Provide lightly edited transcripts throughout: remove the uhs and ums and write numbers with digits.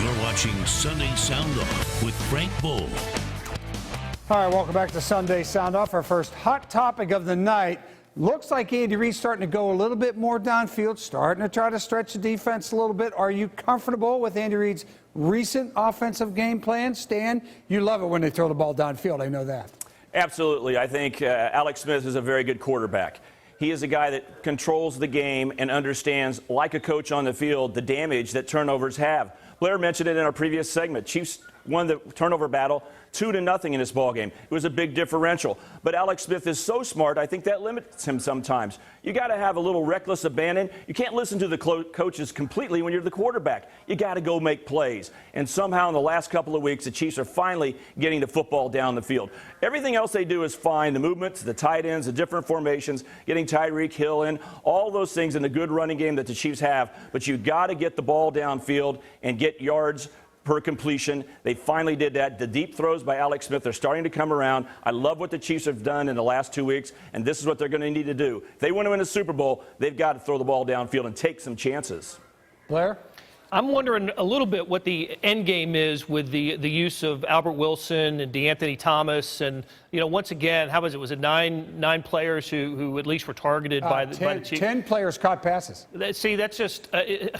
You're watching Sunday Sound Off with Frank Bull. All right, welcome back to Sunday Sound Off. Our first hot topic of the night. Looks like Andy Reid's starting to go a little bit more downfield, starting to try to stretch the defense a little bit. Are you comfortable with Andy Reid's recent offensive game plan? Stan, you love it when they throw the ball downfield. I know that. Absolutely. I think Alex Smith is a very good quarterback. He is a guy that controls the game and understands, like a coach on the field, the damage that turnovers have. Blair mentioned it in our previous segment. Chiefs won the turnover battle 2-0 in this ballgame. It was a big differential. But Alex Smith is so smart, I think that limits him sometimes. You got to have a little reckless abandon. You can't listen to the coaches completely when you're the quarterback. You got to go make plays. And somehow in the last couple of weeks, the Chiefs are finally getting the football down the field. Everything else they do is fine. The movements, the tight ends, the different formations, getting Tyreek Hill in, all those things in the good running game that the Chiefs have. But you got to get the ball downfield and get yards per completion. They finally did that. The deep throws by Alex Smith are starting to come around. I love what the Chiefs have done in the last 2 weeks, and this is what they're going to need to do. If they want to win a Super Bowl, they've got to throw the ball downfield and take some chances. Blair? I'm wondering a little bit what the end game is with the use of Albert Wilson and DeAnthony Thomas. And, you know, once again, how was it? Was it nine players who at least were targeted by the Chiefs? 10 players caught passes. See, that's just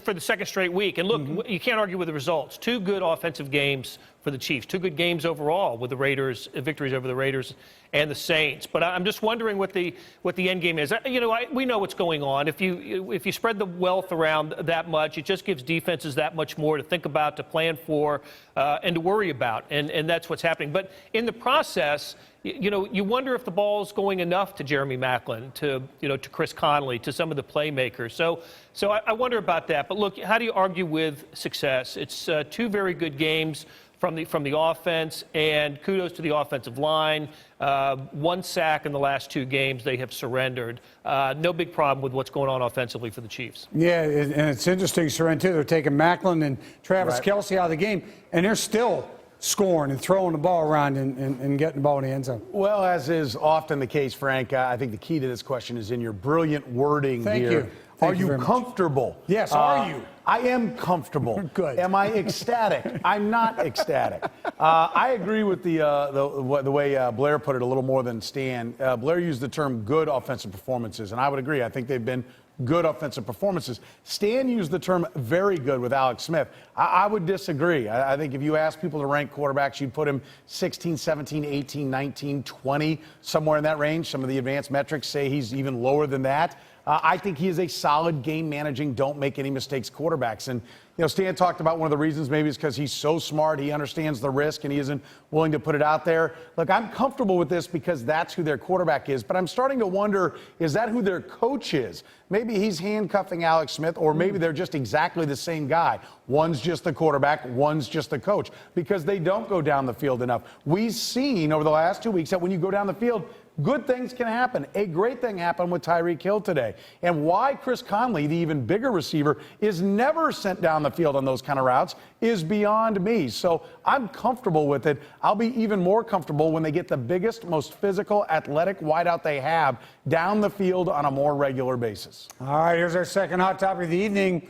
for the second straight week. And look, you can't argue with the results. 2 good offensive games for the Chiefs. 2 good games overall with the Raiders, victories over the Raiders and the Saints. But I'm just wondering what the end game is. You know, we know what's going on. If you spread the wealth around that much, it just gives defenses that much more to think about, to plan for, and to worry about. And that's what's happening. But in the process, you know, you wonder if the ball is going enough to Jeremy Maclin, to Chris Conley, to some of the playmakers. So I wonder about that. But look, how do you argue with success? It's 2 very good games from the offense, and kudos to the offensive line. 1 sack in the last 2 games. They have surrendered. No big problem with what's going on offensively for the Chiefs. Yeah, and it's interesting, Soren, too. They're taking Maclin and Travis Kelce out of the game, and they're still scoring and throwing the ball around and getting the ball in the end zone. Well, as is often the case, Frank, I think the key to this question is in your brilliant wording here. Thank you. Are you comfortable? Yes, are you? I am comfortable. Good. Am I ecstatic? I'm not ecstatic. I agree with the way Blair put it a little more than Stan. Blair used the term good offensive performances, and I would agree. I think they've been good offensive performances. Stan used the term very good with Alex Smith. I would disagree. I think if you ask people to rank quarterbacks, you'd put him 16, 17, 18, 19, 20, somewhere in that range. Some of the advanced metrics say he's even lower than that. I think he is a solid game-managing, don't-make-any-mistakes quarterbacks. And, you know, Stan talked about one of the reasons maybe is because he's so smart, he understands the risk, and he isn't willing to put it out there. Look, I'm comfortable with this because that's who their quarterback is, but I'm starting to wonder, is that who their coach is? Maybe he's handcuffing Alex Smith, or maybe they're just exactly the same guy. One's just the quarterback, one's just the coach, because they don't go down the field enough. We've seen over the last 2 weeks that when you go down the field, good things can happen. A great thing happened with Tyreek Hill today. And why Chris Conley, the even bigger receiver, is never sent down the field on those kind of routes is beyond me. So I'm comfortable with it. I'll be even more comfortable when they get the biggest, most physical, athletic wideout they have down the field on a more regular basis. All right, here's our second hot topic of the evening.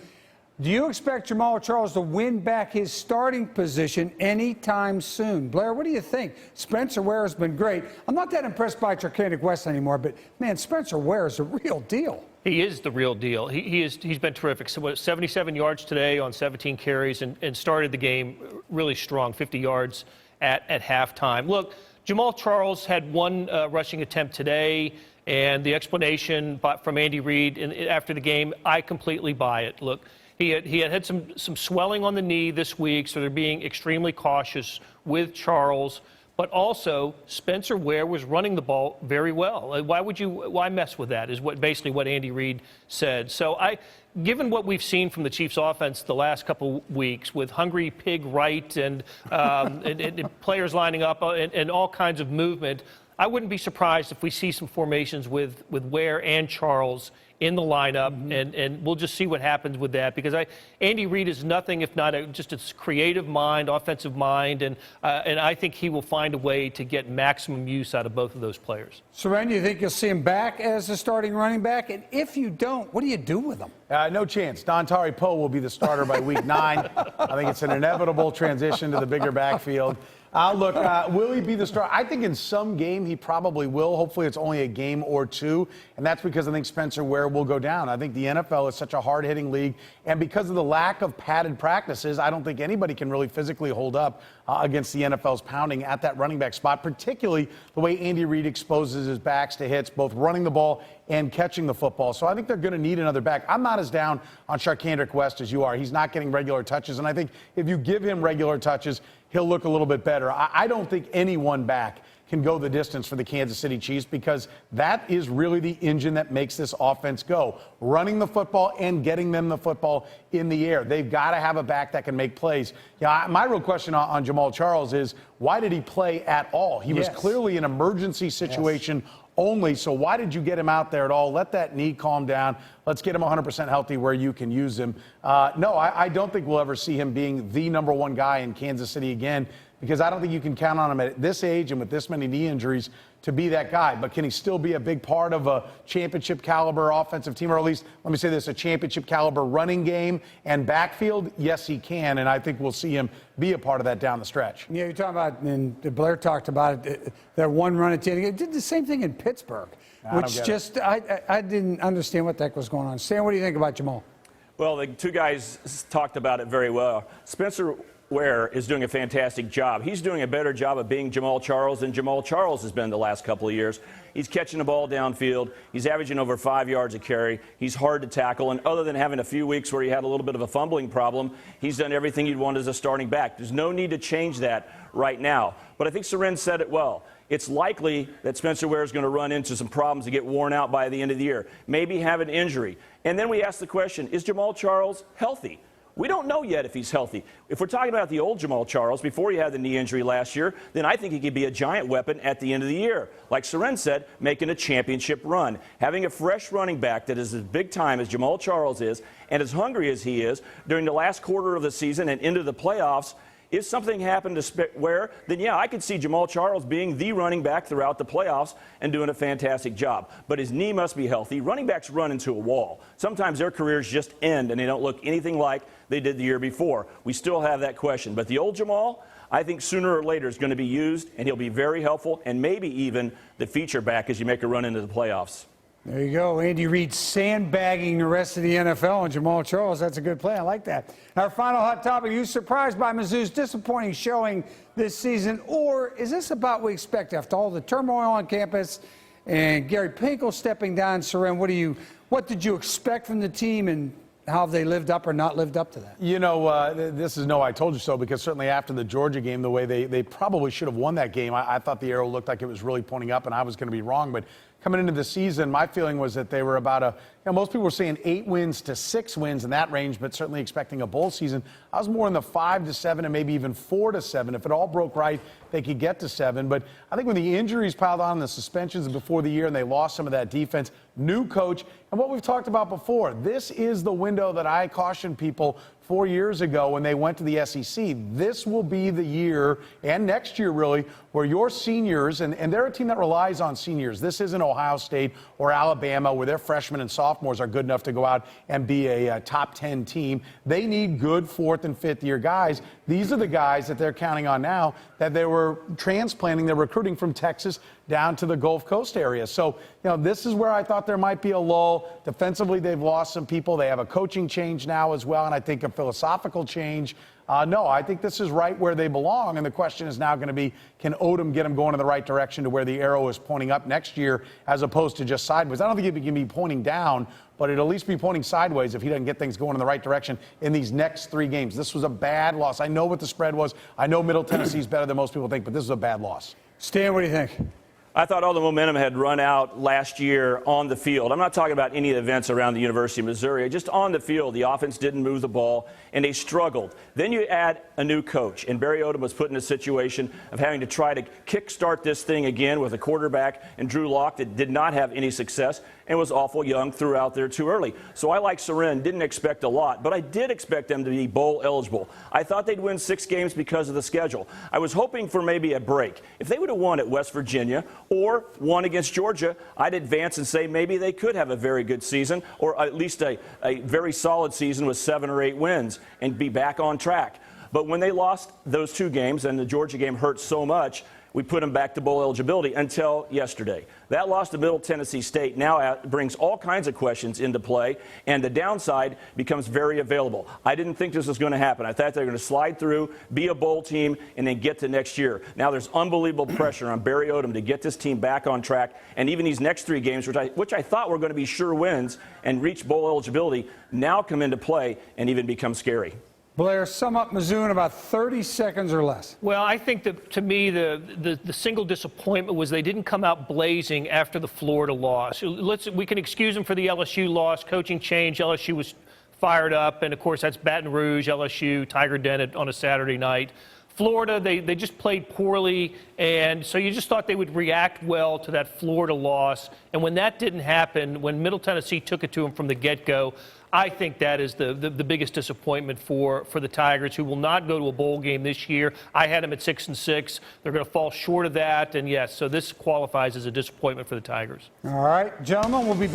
Do you expect Jamal Charles to win back his starting position anytime soon? Blair, what do you think? Spencer Ware has been great. I'm not that impressed by KSHB West anymore, but, man, Spencer Ware is a real deal. He is the real deal. He's been terrific. So 77 yards today on 17 carries and started the game really strong, 50 yards at halftime. Look, Jamal Charles had 1 rushing attempt today, and the explanation from Andy Reid after the game, I completely buy it. Look, he had some swelling on the knee this week, so they're being extremely cautious with Charles. But also, Spencer Ware was running the ball very well. Why mess with that is basically what Andy Reid said. So given what we've seen from the Chiefs offense the last couple weeks with hungry pig right and players lining up and all kinds of movement, I wouldn't be surprised if we see some formations with Ware and Charles in the lineup, and we'll just see what happens with that, because Andy Reid is nothing if not just a creative mind, offensive mind, and I think he will find a way to get maximum use out of both of those players. Seren, you think you'll see him back as the starting running back? And if you don't, what do you do with him? No chance. Dontari Poe will be the starter by week 9. I think it's an inevitable transition to the bigger backfield. Look, will he be the starter? I think in some game he probably will. Hopefully it's only a game or two, and that's because I think Spencer Ware will go down. I think the NFL is such a hard-hitting league, and because of the lack of padded practices, I don't think anybody can really physically hold up against the NFL's pounding at that running back spot, particularly the way Andy Reid exposes his backs to hits, both running the ball and catching the football. So I think they're going to need another back. I'm not as down on Charcandrick West as you are. He's not getting regular touches, and I think if you give him regular touches, he'll look a little bit better. I don't think any one back can go the distance for the Kansas City Chiefs, because that is really the engine that makes this offense go. Running the football and getting them the football in the air. They've got to have a back that can make plays. Yeah, my real question on Jamal Charles is, why did he play at all? He was clearly an emergency situation only, so why did you get him out there at all? Let that knee calm down. Let's get him 100% healthy where you can use him. No, I don't think we'll ever see him being the number one guy in Kansas City again, because I don't think you can count on him at this age and with this many knee injuries to be that guy. But can he still be a big part of a championship caliber offensive team, or at least, let me say this, a championship caliber running game and backfield? Yes, he can, and I think we'll see him be a part of that down the stretch. Yeah, you're talking about, and Blair talked about it, that one run at the end. It did the same thing in Pittsburgh, which just, I didn't understand what the heck was going on. Stan, what do you think about Jamal? Well, the two guys talked about it very well. Spencer Ware is doing a fantastic job. He's doing a better job of being Jamal Charles than Jamal Charles has been the last couple of years. He's catching the ball downfield. He's averaging over 5 yards a carry. He's hard to tackle. And other than having a few weeks where he had a little bit of a fumbling problem, he's done everything you'd want as a starting back. There's no need to change that right now. But I think Seren said it well. It's likely that Spencer Ware is going to run into some problems to get worn out by the end of the year, maybe have an injury. And then we ask the question, is Jamal Charles healthy? We don't know yet if he's healthy. If we're talking about the old Jamal Charles, before he had the knee injury last year, then I think he could be a giant weapon at the end of the year. Like Seren said, making a championship run. Having a fresh running back that is as big time as Jamal Charles is and as hungry as he is during the last quarter of the season and into the playoffs, if something happened to Ware, then yeah, I could see Jamal Charles being the running back throughout the playoffs and doing a fantastic job. But his knee must be healthy. Running backs run into a wall. Sometimes their careers just end and they don't look anything like they did the year before. We still have that question. But the old Jamal, I think sooner or later is going to be used, and he'll be very helpful, and maybe even the feature back as you make a run into the playoffs. There you go. Andy Reid sandbagging the rest of the NFL and Jamal Charles. That's a good play. I like that. Our final hot topic. Are you surprised by Mizzou's disappointing showing this season, or is this about what we expect after all the turmoil on campus and Gary Pinkel stepping down? Seren, what did you expect from the team, and how have they lived up or not lived up to that? You know, this is no I told you so, because certainly after the Georgia game, the way they probably should have won that game, I thought the arrow looked like it was really pointing up, and I was going to be wrong. But coming into the season, my feeling was that they were about most people were saying 8 wins to 6 wins in that range, but certainly expecting a bowl season. I was more in the 5 to 7 and maybe even 4 to 7. If it all broke right, they could get to 7. But I think when the injuries piled on, the suspensions before the year, and they lost some of that defense, new coach, and what we've talked about before, this is the window that I cautioned people 4 years ago when they went to the SEC. This will be the year, and next year really, where your seniors, and they're a team that relies on seniors. This isn't Ohio State or Alabama where their freshmen and sophomores are good enough to go out and be a top 10 team. They need good 4th and 5th year guys. These are the guys that they're counting on now that they were transplanting, they're recruiting from Texas down to the Gulf Coast area. So, this is where I thought there might be a lull. Defensively, they've lost some people. They have a coaching change now as well, and I think a philosophical change. No, I think this is right where they belong, and the question is now going to be, can Odom get them going in the right direction to where the arrow is pointing up next year as opposed to just sideways? I don't think it can be pointing down, but it'll at least be pointing sideways if he doesn't get things going in the right direction in these next 3 games. This was a bad loss. I know what the spread was. I know Middle Tennessee is better than most people think, but this is a bad loss. Stan, what do you think? I thought all the momentum had run out last year on the field. I'm not talking about any events around the University of Missouri. Just on the field, the offense didn't move the ball, and they struggled. Then you add a new coach, and Barry Odom was put in a situation of having to try to kickstart this thing again with a quarterback and Drew Lock that did not have any success and was awful young, threw out there too early. So I, like Soren, didn't expect a lot, but I did expect them to be bowl eligible. I thought they'd win 6 games because of the schedule. I was hoping for maybe a break. If they would have won at West Virginia or won against Georgia, I'd advance and say maybe they could have a very good season, or at least a very solid season with 7 or 8 wins and be back on track. But when they lost those 2 games and the Georgia game hurt so much, we put them back to bowl eligibility until yesterday. That loss to Middle Tennessee State now brings all kinds of questions into play, and the downside becomes very available. I didn't think this was going to happen. I thought they were going to slide through, be a bowl team, and then get to next year. Now there's unbelievable pressure on Barry Odom to get this team back on track, and even these next 3 games, which I thought were going to be sure wins and reach bowl eligibility, now come into play and even become scary. Blair, sum up Mizzou in about 30 seconds or less. Well, I think that, to me, the single disappointment was they didn't come out blazing after the Florida loss. We can excuse them for the LSU loss, coaching change. LSU was fired up, and, of course, that's Baton Rouge, LSU, Tiger Den on a Saturday night. Florida, they just played poorly, and so you just thought they would react well to that Florida loss. And when that didn't happen, when Middle Tennessee took it to them from the get-go, I think that is the biggest disappointment for the Tigers, who will not go to a bowl game this year. I had them at 6-6. They're going to fall short of that, and yes, so this qualifies as a disappointment for the Tigers. All right, gentlemen, we'll be back.